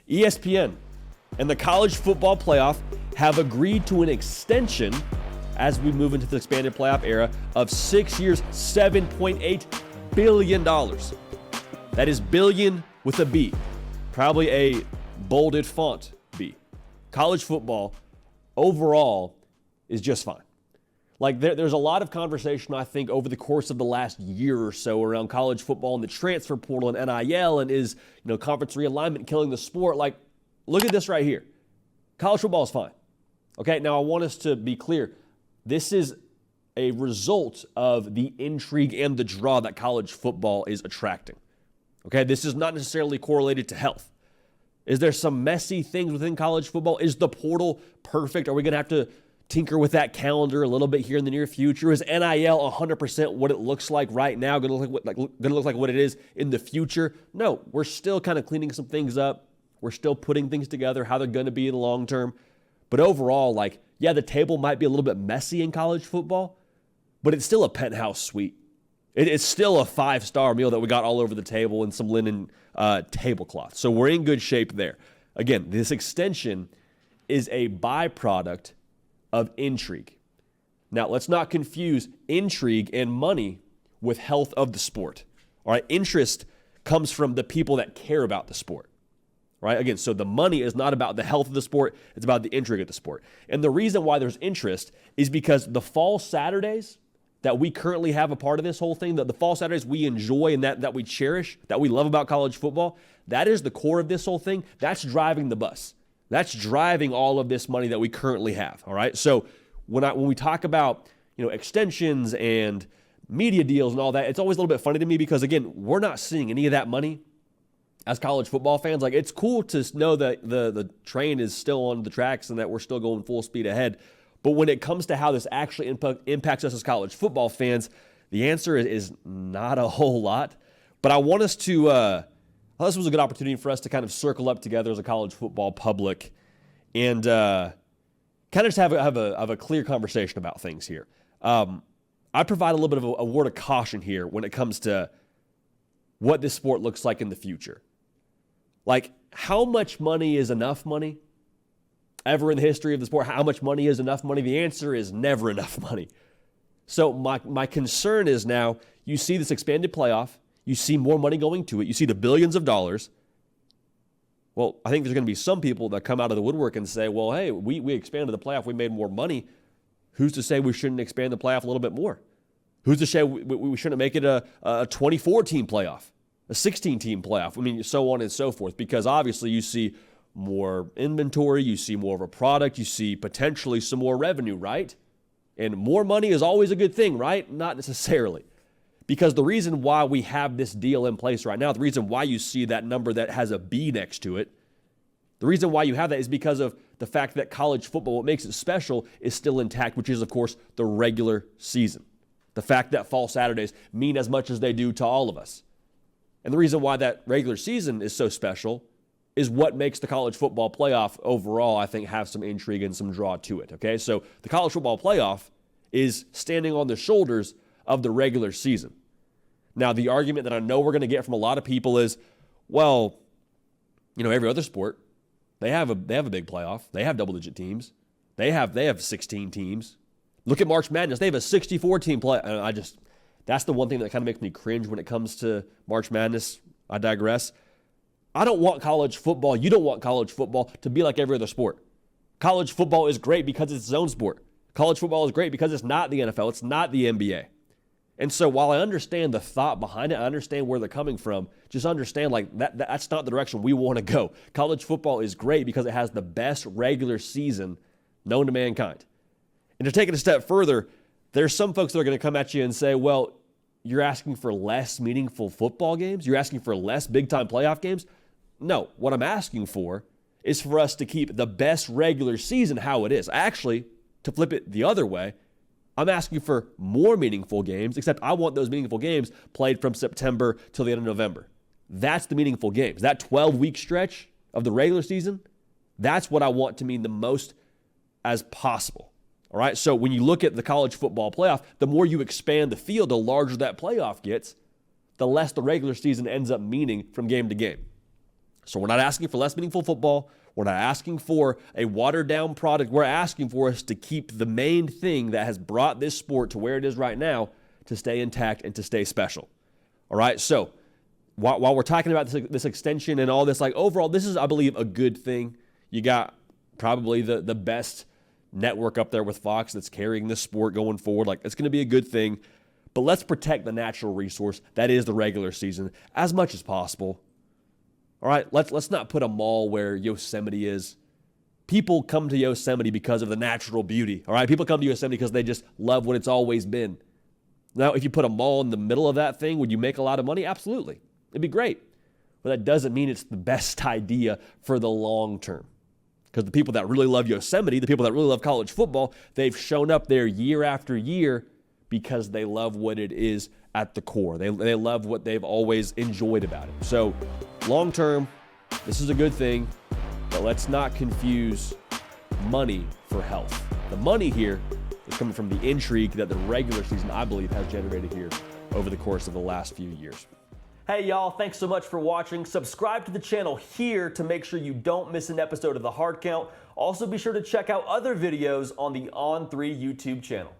ESPN and the college football playoff have agreed to an extension as we move into the expanded playoff era of 6 years, $7.8 billion. That is billion with a B, probably a bolded font B. College football overall is just fine. Like there's a lot of conversation, I think, over the course of the last year or so around college football and the transfer portal and NIL and is, conference realignment killing the sport? Like, look at this right here. College football is fine. Okay, now I want us to be clear. This is a result of the intrigue and the draw that college football is attracting. Okay, this is not necessarily correlated to health. Is there some messy things within college football? Is the portal perfect? Are we going to have to tinker with that calendar a little bit here in the near future? Is NIL 100% what it looks like right now going to look like what it is in the future? No, we're still kind of cleaning some things up. We're still putting things together, how they're going to be in the long term. But overall, the table might be a little bit messy in college football, but it's still a penthouse suite. It's still a 5-star meal that we got all over the table and some linen tablecloth. So we're in good shape there. Again, this extension is a byproduct of intrigue. Now, let's not confuse intrigue and money with health of the sport. All right, interest comes from the people that care about the sport. Right? Again, so the money is not about the health of the sport, it's about the intrigue of the sport. And the reason why there's interest is because the fall Saturdays that we currently have a part of this whole thing, the fall Saturdays we enjoy and that we cherish, that we love about college football, that is the core of this whole thing. That's driving the bus. That's driving all of this money that we currently have. All right. So when we talk about extensions and media deals and all that, it's always a little bit funny to me because again, we're not seeing any of that money as college football fans. Like, it's cool to know that the train is still on the tracks and that we're still going full speed ahead. But when it comes to how this actually impacts us as college football fans, the answer is not a whole lot. But I want us to this was a good opportunity for us to kind of circle up together as a college football public and kind of just have a clear conversation about things here. I provide a little bit of a word of caution here when it comes to what this sport looks like in the future. Like, how much money is enough money? Ever in the history of the sport, how much money is enough money? The answer is never enough money. So my concern is now you see this expanded playoff, you see more money going to it, you see the billions of dollars. Well, I think there's going to be some people that come out of the woodwork and say, well, hey, we expanded the playoff, we made more money. Who's to say we shouldn't expand the playoff a little bit more? Who's to say we shouldn't make it a 24-team playoff, a 16-team playoff? I mean, so on and so forth, because obviously you see more inventory, you see more of a product, you see potentially some more revenue, right? And more money is always a good thing, right? Not necessarily. Because the reason why we have this deal in place right now, the reason why you see that number that has a B next to it, the reason why you have that is because of the fact that college football, what makes it special, is still intact, which is, of course, the regular season. The fact that fall Saturdays mean as much as they do to all of us. And the reason why that regular season is so special is what makes the college football playoff overall, I think, have some intrigue and some draw to it, okay? So the college football playoff is standing on the shoulders of the regular season. Now, the argument that I know we're going to get from a lot of people is, well, every other sport, they have a big playoff. They have double-digit teams. They have 16 teams. Look at March Madness. They have a 64-team play. That's the one thing that kind of makes me cringe when it comes to March Madness. I digress. I don't want college football. You don't want college football to be like every other sport. College football is great because it's its own sport. College football is great because it's not the NFL. It's not the NBA. And so while I understand the thought behind it, I understand where they're coming from, just understand that's not the direction we want to go. College football is great because it has the best regular season known to mankind. And to take it a step further, there's some folks that are going to come at you and say, well, you're asking for less meaningful football games? You're asking for less big-time playoff games? No, what I'm asking for is for us to keep the best regular season how it is. Actually, to flip it the other way, I'm asking for more meaningful games, except I want those meaningful games played from September till the end of November. That's the meaningful games. That 12-week stretch of the regular season, that's what I want to mean the most as possible. All right, so when you look at the college football playoff, the more you expand the field, the larger that playoff gets, the less the regular season ends up meaning from game to game. So we're not asking for less meaningful football. We're not asking for a watered-down product. We're asking for us to keep the main thing that has brought this sport to where it is right now to stay intact and to stay special. All right, so while we're talking about this extension and all this, like overall, this is, I believe, a good thing. You got probably the best network up there with Fox that's carrying this sport going forward. Like, it's going to be a good thing. But let's protect the natural resource that is the regular season as much as possible. All right, let's not put a mall where Yosemite is. People come to Yosemite because of the natural beauty. All right, people come to Yosemite because they just love what it's always been. Now, if you put a mall in the middle of that thing, would you make a lot of money? Absolutely. It'd be great. But that doesn't mean it's the best idea for the long term. Because the people that really love Yosemite, the people that really love college football, they've shown up there year after year because they love what it is at the core. They love what they've always enjoyed about it. So long term, this is a good thing, but let's not confuse money for health. The money here is coming from the intrigue that the regular season, I believe, has generated here over the course of the last few years. Hey y'all, thanks so much for watching. Subscribe to the channel here to make sure you don't miss an episode of The Hard Count. Also be sure to check out other videos on the On3 YouTube channel.